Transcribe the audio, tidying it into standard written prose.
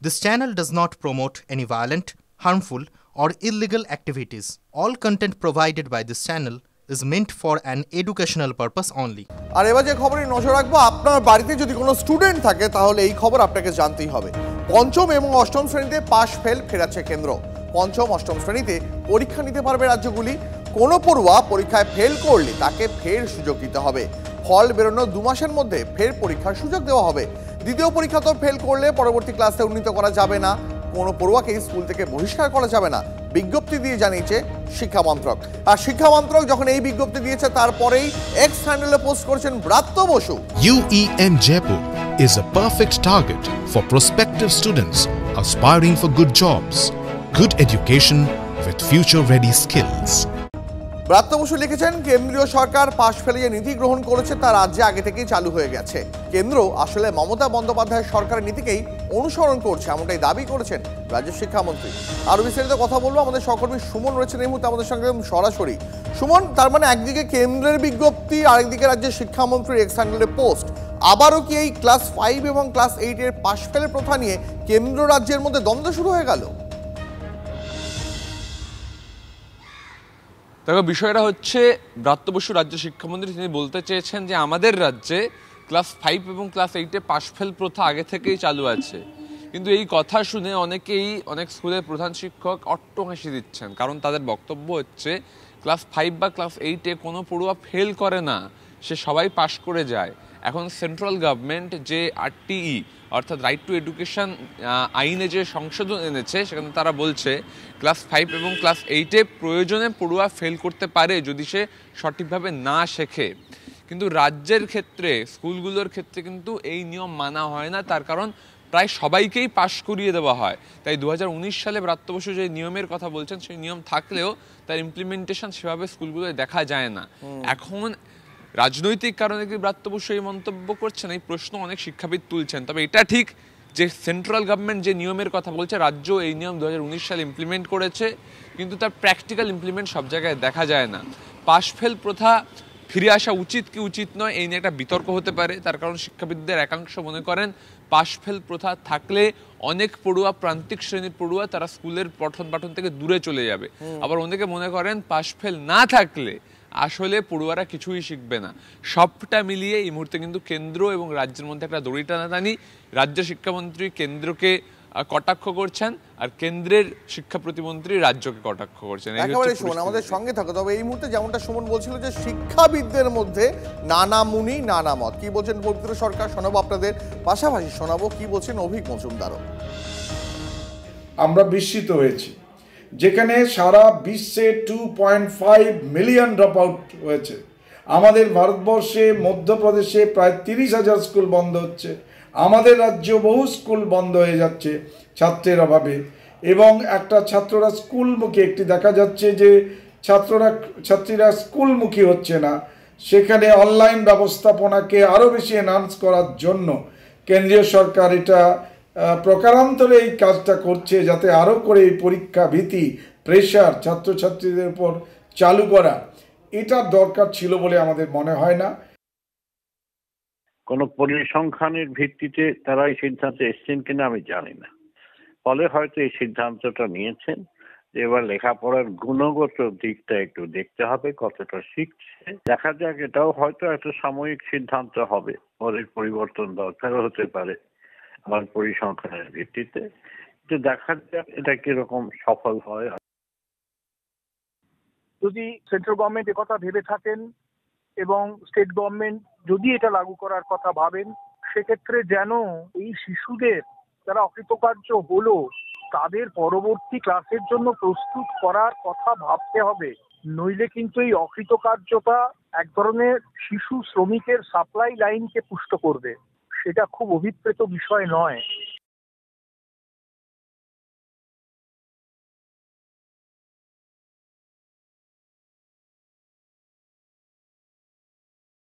This channel does not promote any violent, harmful, or illegal activities. All content provided by this channel is meant for an educational purpose only. আর এবার যে খবরে নজর রাখবো, আপনার বাড়িতে যদি কোনো স্টুডেন্ট থাকে তাহলে এই খবর আপনাকে জানতেই হবে। পঞ্চম এবং অষ্টম শ্রেণীতে পাশ ফেল ফেরাচ্ছে কেন্দ্র। পঞ্চম অষ্টম শ্রেণীতে পরীক্ষা নিতে পারবে রাজ্যগুলি। কোনো পড়ুয়া পরীক্ষায় ফেল করলে তাকে ফের সুযোগ দিতে হবে। ফল বেরোনোর 2 মাসের মধ্যে ফের পরীক্ষার সুযোগ দেওয়া হবে। দ্বিতীয় পরীক্ষা তো ফেল করলে পরবর্তী ক্লাসে উন্নীত করা যাবে না, কোনো পড়ুয়াকে স্কুল থেকে বহিষ্কার করা যাবে না, বিজ্ঞপ্তি দিয়ে জানিয়েছে শিক্ষা মন্ত্রক। আর শিক্ষা মন্ত্রক যখন এই বিজ্ঞপ্তি দিয়েছে তারপরেই এক্স হ্যান্ডেলে পোস্ট করেছেন Bratya Basu. UEM Jaipur is a perfect target for prospective students aspiring for good jobs, good education with future-ready skills. Bratya Basu লিখেছেন, কেন্দ্রীয় সরকার পাশ ফেলে যে নীতি গ্রহণ করেছে তা রাজ্যে আগে থেকেই চালু হয়ে গেছে। কেন্দ্র আসলে মমতা বন্দ্যোপাধ্যায়ের সরকারের নীতিকেই অনুসরণ করছে, এমনটাই দাবি করেছেন রাজ্যের শিক্ষামন্ত্রী। আরও বিস্তারিত কথা বলবো, আমাদের সহকর্মী সুমন রয়েছেন এই মুহূর্তে আমাদের সঙ্গে সরাসরি। সুমন, তার মানে একদিকে কেন্দ্রের বিজ্ঞপ্তি, আরেকদিকে রাজ্যের শিক্ষামন্ত্রীর এক্স হ্যান্ডেলে পোস্ট। আবারও কি এই ক্লাস 5 এবং ক্লাস 8 এর পাশ ফেলের প্রথা নিয়ে কেন্দ্র রাজ্যের মধ্যে দ্বন্দ্ব শুরু হয়ে গেল? দেখো, বিষয়টা হচ্ছে ব্রাত্য বসু রাজ্য শিক্ষামন্ত্রী, তিনি বলতে চেয়েছেন যে আমাদের রাজ্যে ক্লাস 5 এবং ক্লাস 8-এ পাশ ফেল প্রথা আগে থেকেই চালু আছে। কিন্তু এই কথা শুনে অনেক স্কুলের প্রধান শিক্ষক অট্টহাসি দিচ্ছেন, কারণ তাদের বক্তব্য হচ্ছে ক্লাস 5 বা ক্লাস 8-এ কোনো পড়ুয়া ফেল করে না, সে সবাই পাশ করে যায়। এখন সেন্ট্রাল গভর্নমেন্ট যে RTE অর্থাৎ রাইট টু এডুকেশন আইনে যে সংশোধন এনেছে, সেখানে তারা বলছে ক্লাস 5 এবং ক্লাস 8-এ প্রয়োজনে পড়ুয়া ফেল করতে পারে যদি সে সঠিকভাবে না শেখে। কিন্তু রাজ্যের ক্ষেত্রে, স্কুলগুলোর ক্ষেত্রে কিন্তু এই নিয়ম মানা হয় না, তার কারণ প্রায় সবাইকেই পাশ করিয়ে দেওয়া হয়। তাই 2019 সালে ব্রাত্য বসু যে নিয়মের কথা বলছেন, সেই নিয়ম থাকলেও তার ইমপ্লিমেন্টেশন সেভাবে স্কুলগুলোয় দেখা যায় না। এখন রাজনৈতিক কারণে কি ব্রাত্য বসু এই মন্তব্য করছেন, এই প্রশ্ন অনেক শিক্ষাবিদ তুলছেন। তবে এটা ঠিক যে সেন্ট্রাল গভর্নমেন্ট যে নিয়মের কথা বলছে, রাজ্য এই নিয়ম 2019 সালে ইমপ্লিমেন্ট করেছে, কিন্তু তার প্র্যাকটিক্যাল ইমপ্লিমেন্ট সব জায়গায় দেখা যায় না। পাশ ফেল প্রথা ফিরে আসা উচিত কি উচিত নয়, এই নিয়ে একটা বিতর্ক হতে পারে। তার কারণ শিক্ষাবিদদের একাংশ মনে করেন পাশ ফেল প্রথা থাকলে অনেক পড়ুয়া, প্রান্তিক শ্রেণীর পড়ুয়া, তারা স্কুলের পঠন পাঠন থেকে দূরে চলে যাবে। আবার অনেকে মনে করেন পাশ ফেল না থাকলে আসলে পড়ুয়ারা কিছুই শিখবে না। সবটা মিলিয়ে এই মুহূর্তে কিন্তু কেন্দ্র এবং রাজ্যের মধ্যে একটা দড়ি টানাটানি। রাজ্য শিক্ষামন্ত্রী কেন্দ্রকে কটাক্ষ করছেন, আর কেন্দ্রের শিক্ষা প্রতিমন্ত্রী রাজ্যকে কটাক্ষ করছেন। একেবারে সুমন আমাদের সঙ্গে থাকো। তবে এই মুহূর্তে যেমনটা সুমন বলছিল যে শিক্ষাবিদদের মধ্যে নানা মুনি নানা মত, কি বলছেন পবিত্র সরকার শোনাবো আপনাদের, পাশাপাশি শোনাবো কি বলছেন অভিক মজুমদারও। আমরা বিস্মিত হয়েছি, যেখানে সারা বিশ্বে 2.5 মিলিয়ন ড্রপ আউট হয়েছে, আমাদের ভারতবর্ষে মধ্যপ্রদেশে প্রায় 30,000 স্কুল বন্ধ হচ্ছে, আমাদের রাজ্য বহু স্কুল বন্ধ হয়ে যাচ্ছে ছাত্রের অভাবে। এবং ছাত্ররা স্কুলমুখী, একটি দেখা যাচ্ছে যে ছাত্রীরা স্কুলমুখী হচ্ছে না। সেখানে অনলাইন ব্যবস্থাপনাকে আরও বেশি এনহান্স করার জন্য কেন্দ্রীয় সরকার এটা প্রকারান্তরে এই কাজটা করছে, যাতে আরও করে এই পরীক্ষা ভীতি, প্রেশার ছাত্রছাত্রীদের উপর চালু করা, এটার দরকার ছিল বলে আমাদের মনে হয় না। কোনো পরিসংখ্যানের ভিত্তিতে তারা এই সিদ্ধান্তে এসছেন কিনা আমি জানি না, ফলে হয়তো এই সিদ্ধান্তটা নিয়েছেন যে এবার লেখাপড়ার গুণগত দিকটা একটু দেখতে হবে, কতটা শিখছে দেখা যাক। এটাও হয়তো একটা সাময়িক সিদ্ধান্ত হবে, পরের পরিবর্তন দরকারও হতে পারে আমার পরিসংখ্যানের ভিত্তিতে। দেখা যাক এটা কিরকম সফল হয়। যদি সেন্ট্রাল গভর্নমেন্ট একথা ভেবে থাকেন এবং স্টেট গভর্নমেন্ট যদি এটা লাগু করার কথা ভাবেন, সেক্ষেত্রে যেন এই শিশুদের যারা অকৃতকার্য হলো তাদের পরবর্তী ক্লাসের জন্য প্রস্তুত করার কথা ভাবতে হবে। নইলে কিন্তু এই অকৃতকার্যতা এক ধরনের শিশু শ্রমিকের সাপ্লাই লাইনকে পুষ্ট করবে, সেটা খুব অভিপ্রেত বিষয় নয়।